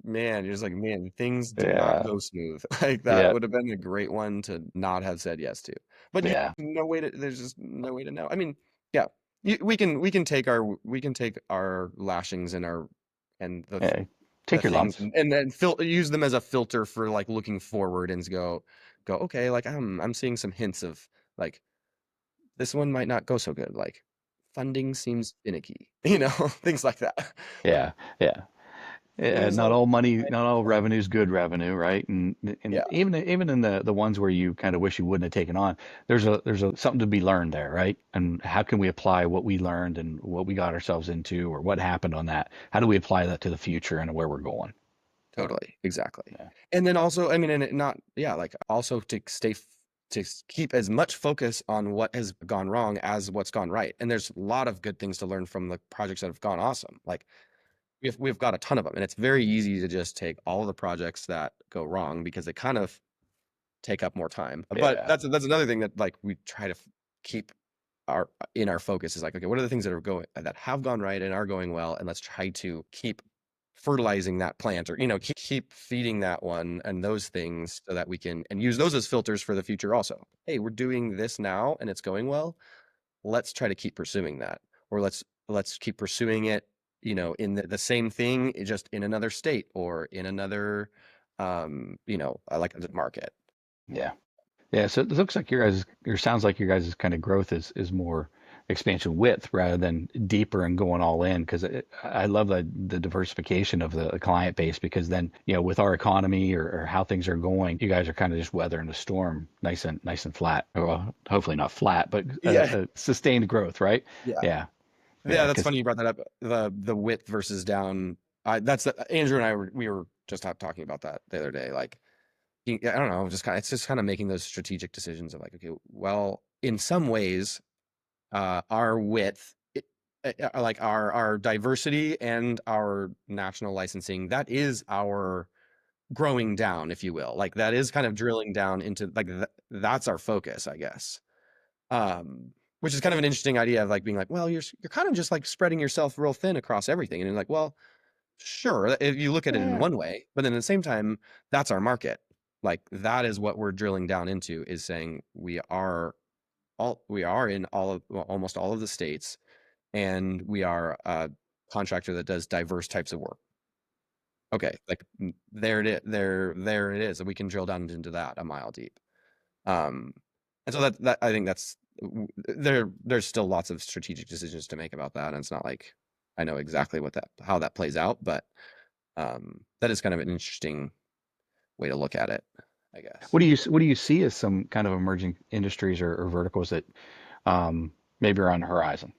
man, you're just like, man, things did not Yeah. go smooth. Like that Yeah. would have been a great one to not have said yes to. But Yeah. there's just no way to know. I mean, yeah, we can take our lashings and Yeah. the Take your things lumps. and then use them as a filter for like looking forward and go, okay, like I'm seeing some hints of like this one might not go so good. Like funding seems finicky, things like that. Yeah. Yeah. And Yeah, there's not like, all money, not all revenue is good revenue, right? And yeah, even in the ones where you kind of wish you wouldn't have taken on, there's a something to be learned there, right? And how can we apply what we learned and what we got ourselves into, or what happened on that? How do we apply that to the future and where we're going? totally, exactly. Yeah. And then also, I mean, and it not, yeah, like also to keep as much focus on what has gone wrong as what's gone right. And there's a lot of good things to learn from the projects that have gone awesome. Like we've got a ton of them, and it's very easy to just take all of the projects that go wrong because they kind of take up more time. But Yeah. that's another thing that like we try to keep our focus is like, okay, what are the things that have gone right and are going well, and let's try to keep fertilizing that plant or keep feeding that one and those things so that we can and use those as filters for the future also. Hey, we're doing this now and it's going well, let's try to keep pursuing that, or let's keep pursuing it in the same thing just in another state or in another like a market. Yeah. Yeah, so it looks like your guys, or sounds like your guys' kind of growth is more expansion width rather than deeper and going all in. Because I love the diversification of the client base, because then with our economy or how things are going, you guys are kind of just weathering the storm, nice and flat. Well, hopefully not flat, but Yeah, sustained growth, right? yeah, Yeah, yeah. yeah, That's because funny you brought that up. The width versus down. Andrew and we were just talking about that the other day. Like I don't know, it's just kind of making those strategic decisions of like, okay, well, in some ways, our width, like our diversity and our national licensing, that is our growing down, if you will. Like that is kind of drilling down into like that's our focus, I guess. Which is kind of an interesting idea of like being like, well, you're kind of just like spreading yourself real thin across everything, and you're like, well, sure, if you look at it in one way, but then at the same time, that's our market. like that is what we're drilling down into, is saying we are in almost all of the states, and we are a contractor that does diverse types of work. Okay, like there it is. There it is. And we can drill down into that a mile deep. And so that I think that's there's still lots of strategic decisions to make about that. And it's not like I know exactly how that plays out, but that is kind of an interesting way to look at it, I guess. What do you see as some kind of emerging industries or verticals that maybe are on the horizon?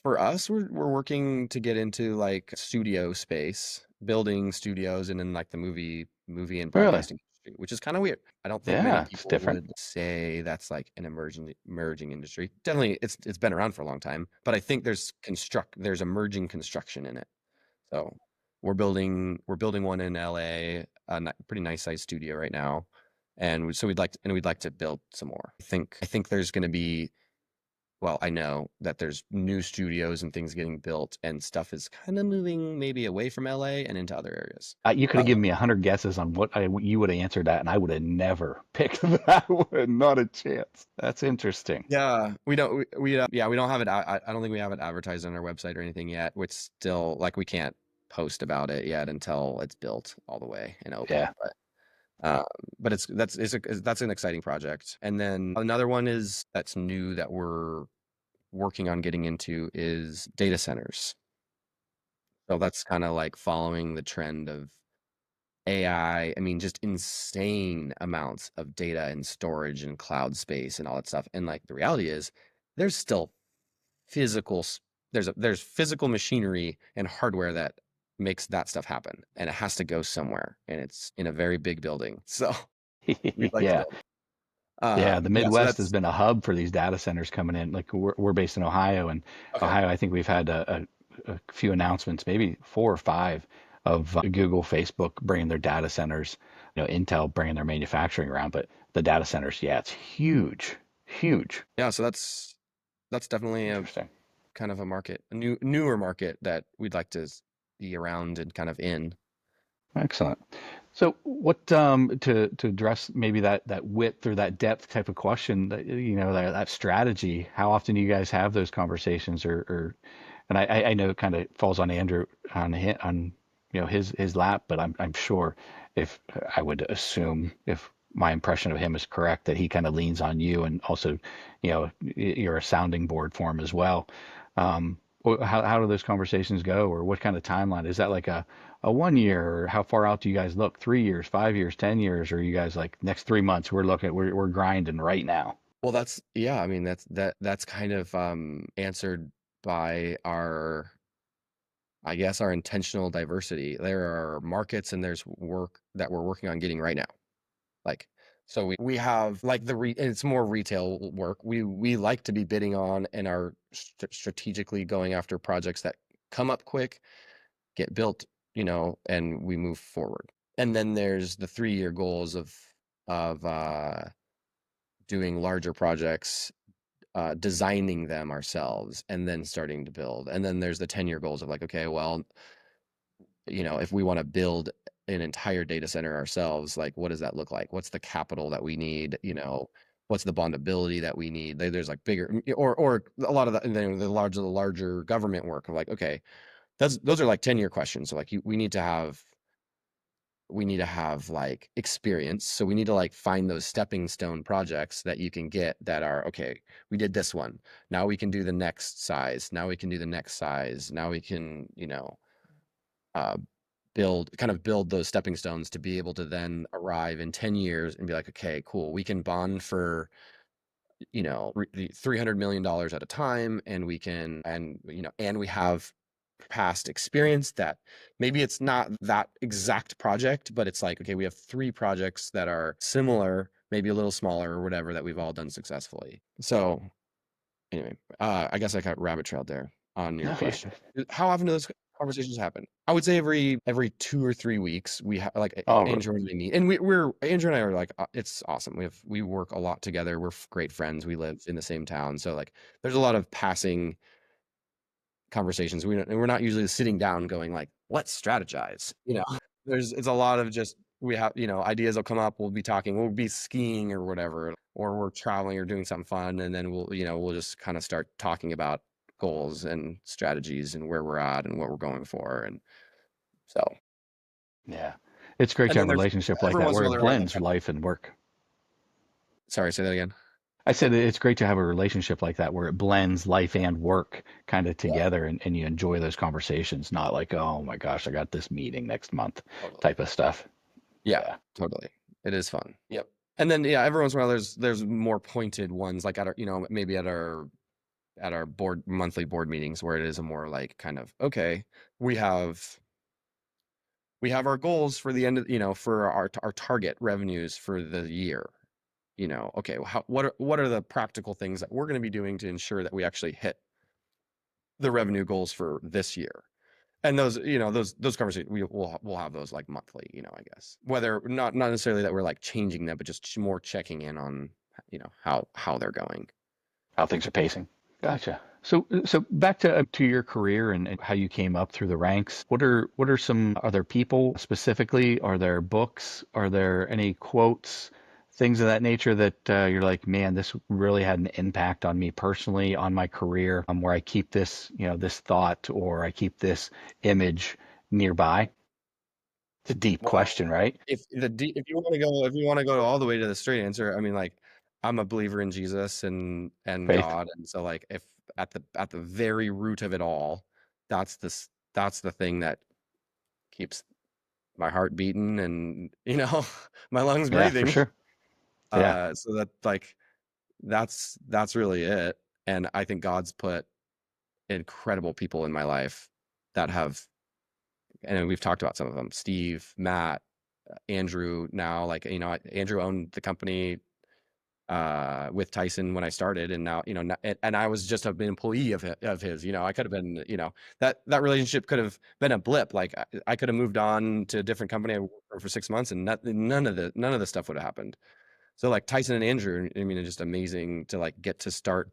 For us, we're working to get into like studio space, building studios, and in like the movie and Really? broadcasting industry, which is kind of weird. I don't think many Yeah, it's people different. would say that's like an emerging industry. Definitely, it's been around for a long time, but I think there's emerging construction in it. So we're building one in LA, pretty nice sized studio right now, and so we'd like to build some more. I think there's going to be, well, I know that there's new studios and things getting built, and stuff is kind of moving maybe away from LA and into other areas. You could have given me 100 guesses on you would have answered that, and I would have never picked that one. Not a chance. That's interesting. Yeah, we don't have it. I don't think we have it advertised on our website or anything yet. Which still, like, we can't post about it yet until it's built all the way and open. Yeah. Uh, but that's an exciting project. And then another one that's new that we're working on getting into is data centers. So that's kind of like following the trend of AI. I mean, just insane amounts of data and storage and cloud space and all that stuff. And like the reality is, there's still physical s- there's physical machinery and hardware that makes that stuff happen, and it has to go somewhere, and it's in a very big building. So we'd like to Yeah. build. Yeah, the Yeah. So Midwest has that's been a hub for these data centers coming in. Like we're based in Ohio, and okay. Ohio, I think we've had a few announcements, maybe four or five, of Google, Facebook bringing their data centers, Intel bringing their manufacturing around. But the data centers, yeah, it's huge, huge. Yeah. So that's definitely a Interesting. kind of a market, a newer market that we'd like to be around and kind of in. Excellent. So, what to address maybe that width or that depth type of question, that that strategy? How often do you guys have those conversations, or and I know it kind of falls on Andrew on his lap, but I'm sure, if I would assume, if my impression of him is correct, that he kind of leans on you, and also you're a sounding board for him as well. How do those conversations go, or what kind of timeline is that? Like a 1 year, or how far out do you guys look? 3 years, 5 years, 10 years, or are you guys like next 3 months we're grinding right now? Well, yeah. I mean, that's kind of answered by I guess, our intentional diversity. There are markets and there's work that we're working on getting right now. Like, so we have like and it's more retail work. We like to be bidding on and are strategically going after projects that come up quick, get built, and we move forward. And then there's the 3-year goals of doing larger projects, designing them ourselves, and then starting to build. And then there's the 10-year goals of like, okay, well, if we want to build an entire data center ourselves, like what does that look like? What's the capital that we need? What's the bondability that we need? There's like bigger, or a lot of the larger government work of like, okay, those are like 10-year questions. So like we need to have like experience. So we need to like find those stepping stone projects that you can get that are, okay, we did this one. Now we can do the next size. Now we can do the next size. Now we can, uh, build those stepping stones to be able to then arrive in 10 years and be like, okay, cool, we can bond for, $300 million at a time, and we have past experience that maybe it's not that exact project, but it's like, okay, we have 3 projects that are similar, maybe a little smaller or whatever, that we've all done successfully. So anyway, I guess I got rabbit trailed there on your No, yeah. question. How often do those conversations happen? I would say every 2 or 3 weeks we have like Oh, Andrew and I meet, and we're Andrew and I are like, it's awesome. We work a lot together. We're great friends. We live in the same town, so like there's a lot of passing conversations. We're not usually sitting down going like, let's strategize. It's a lot of just we have, ideas will come up. We'll be talking, we'll be skiing or whatever, or we're traveling or doing something fun. And then we'll just kind of start talking about goals and strategies and where we're at and what we're going for. And so, Yeah. It's great and to then have a there's relationship like every that once in where a it while, they're blends life and work. sorry, say that again. I said it's great to have a relationship like that where it blends life and work kind of Yeah, together and you enjoy those conversations, not like, oh my gosh, I got this meeting next month totally. type of stuff. Yeah, Yeah. totally. It is fun. Yep. And then, yeah, every once in a while, there's more pointed ones like at our, maybe at our monthly board meetings where it is a more like kind of, okay, we have our goals for the end of, for our target revenues for the year. Okay, well, what are the practical things that we're going to be doing to ensure that we actually hit the revenue goals for this year? And those, those conversations, we'll have those like monthly, I guess, whether not necessarily that we're like changing them, but just more checking in on, how they're going. How things are pacing. Gotcha. So back to your career and how you came up through the ranks. Are there people specifically? Are there books? Are there any quotes, things of that nature that you're like, man, this really had an impact on me personally, on my career, where I keep this, this thought or I keep this image nearby? It's a deep Well, question, right? if you want to go all the way to the straight answer, I mean, like, I'm a believer in Jesus and Faith. God, and so like if at the very root of it all, that's the thing that keeps my heart beating and my lungs Yeah, for breathing. sure. Yeah. So that like that's really it. And I think God's put incredible people in my life that have, and we've talked about some of them, Steve, Matt, Andrew. Now, like, Andrew owned the company with Tyson when I started, and now, and I was just an employee of his. I could have been, that relationship could have been a blip. Like, I could have moved on to a different company. I worked for 6 months, and none of the stuff would have happened. So like Tyson and Andrew, I mean, it's just amazing to like get to start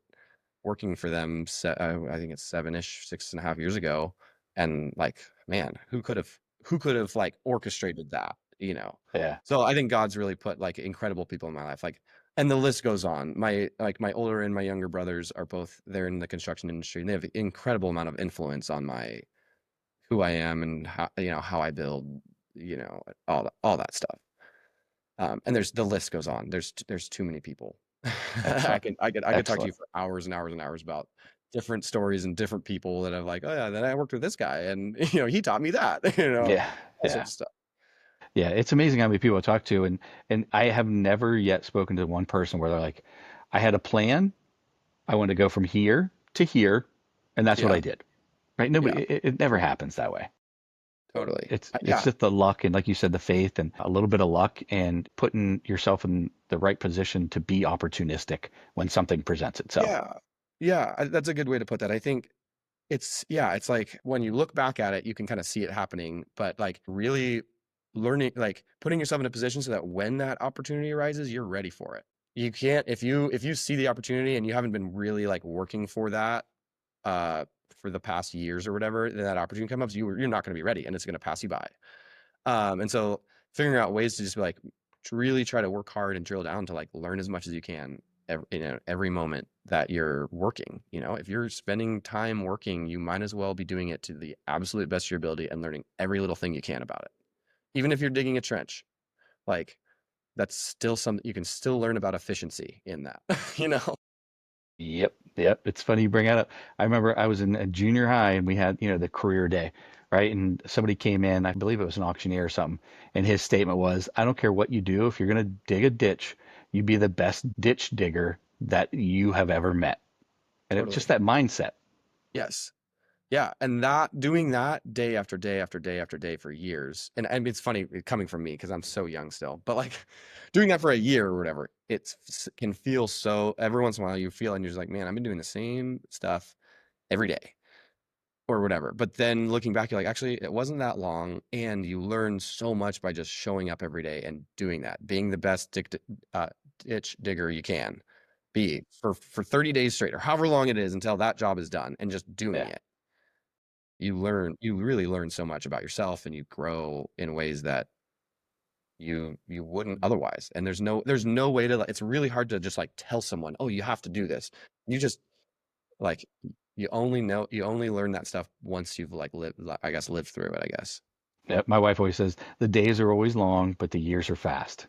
working for them. I think it's 6.5 years ago, and like, man, who could have like orchestrated that? Yeah. So I think God's really put like incredible people in my life, like, and the list goes on. My older and my younger brothers are both, they're in the construction industry, and they have an incredible amount of influence on who I am and how I build, all that stuff. And the list goes on. There's too many people. Excellent. I could talk to you Excellent. for hours and hours and hours about different stories and different people that have like, oh yeah, then I worked with this guy and he taught me that, Yeah. all Yeah. sorts of stuff. Yeah, it's amazing how many people I talk to, and I have never yet spoken to one person where they're like, I had a plan, I wanted to go from here to here, and that's what Yeah, I did. Right? yeah, Nobody, it never happens that way. totally. It's Yeah, just the luck and like you said, the faith and a little bit of luck and putting yourself in the right position to be opportunistic when something presents itself. yeah, yeah. That's a good way to put that. I think it's like when you look back at it, you can kind of see it happening, but like really learning, like putting yourself in a position so that when that opportunity arises, you're ready for it. You can't, if you see the opportunity and you haven't been really like working for that uh for the past years or whatever, then that opportunity comes up, you're not going to be ready and it's going to pass you by. And so figuring out ways to just be like, to really try to work hard and drill down to like learn as much as you can every moment that you're working. If you're spending time working, you might as well be doing it to the absolute best of your ability and learning every little thing you can about it. Even if you're digging a trench, like, that's still something you can still learn about efficiency in that, you know? Yep, yep. It's funny you bring that up. I remember I was in a junior high and we had, the career day, right? And somebody came in, I believe it was an auctioneer or something, and his statement was, I don't care what you do, if you're going to dig a ditch, you be the best ditch digger that you have ever met. And it was just Totally. that mindset. Yes. Yeah, and that doing that day after day after day after day for years, and it's funny coming from me because I'm so young still, but like doing that for a year or whatever, can feel so. Every once in a while, you feel and you're just like, man, I've been doing the same stuff every day or whatever. But then looking back, you're like, actually, it wasn't that long, and you learn so much by just showing up every day and doing that, being the best ditch digger you can be for 30 days straight or however long it is until that job is done, and just doing Yeah. it. You really learn so much about yourself and you grow in ways that you wouldn't otherwise. And there's no way to, it's really hard to just like tell someone, oh, you have to do this. You just like you only learn that stuff once you've like lived through it, I guess. Yeah, my wife always says the days are always long, but the years are fast,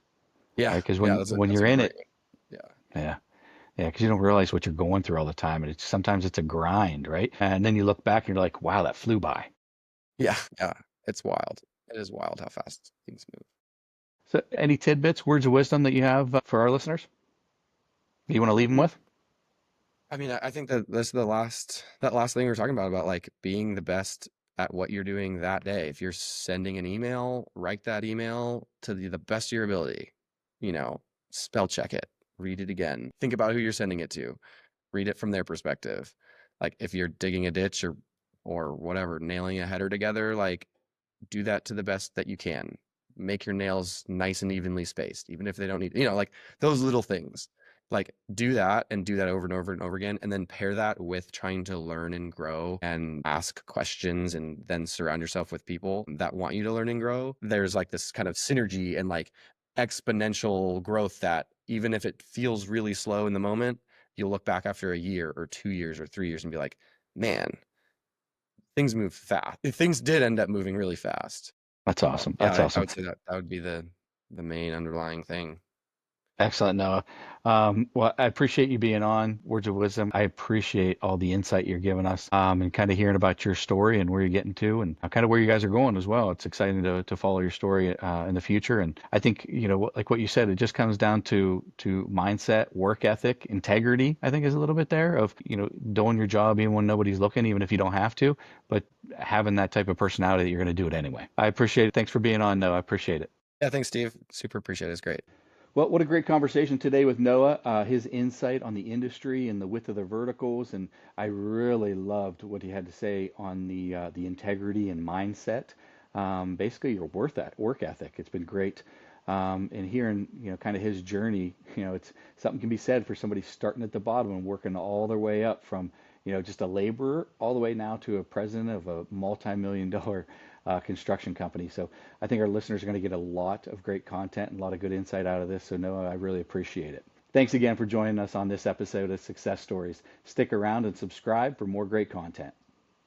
Yeah, right? Because yeah, when that's you're a in great it, one. Yeah. yeah, yeah, because you don't realize what you're going through all the time, and sometimes it's a grind, right? And then you look back and you're like, wow, that flew by. Yeah, yeah. It's wild. It is wild how fast things move. So, any tidbits, words of wisdom that you have for our listeners that you want to leave them Mm, with? I mean, I think that this is that last thing we were talking about like being the best at what you're doing that day. If you're sending an email, write that email to the best of your ability. You know, spell check it, read it again. Think about who you're sending it to. Read it from their perspective. Like if you're digging a ditch or whatever, nailing a header together, like do that to the best that you can. Make your nails nice and evenly spaced, even if they don't need, like those little things. Like do that and do that over and over and over again. And then pair that with trying to learn and grow and ask questions and then surround yourself with people that want you to learn and grow. There's like this kind of synergy and like exponential growth that even if it feels really slow in the moment, you'll look back after a year or 2 years or 3 years and be like, man, things move fast. Things did end up moving really fast. That's awesome. Yeah, That's I awesome. would say that would be the main underlying thing. Excellent, Noah. Well, I appreciate you being on Words of Wisdom. I appreciate all the insight you're giving us, and kind of hearing about your story and where you're getting to, and kind of where you guys are going as well. It's exciting to follow your story in the future. And I think, like what you said, it just comes down to mindset, work ethic, integrity. I think is a little bit there of doing your job even when nobody's looking, even if you don't have to, but having that type of personality that you're going to do it anyway. I appreciate it. Thanks for being on, Noah. I appreciate it. Yeah, thanks, Steve. Super appreciate it. It's great. Well, what a great conversation today with Noah, his insight on the industry and the width of the verticals, and I really loved what he had to say on the integrity and mindset. Basically, your work ethic. It's been great, and hearing kind of his journey. It's something can be said for somebody starting at the bottom and working all their way up from just a laborer all the way now to a president of a multi-million-dollar construction company. So I think our listeners are going to get a lot of great content and a lot of good insight out of this. So Noah, I really appreciate it. Thanks again for joining us on this episode of Success Stories. Stick around and subscribe for more great content.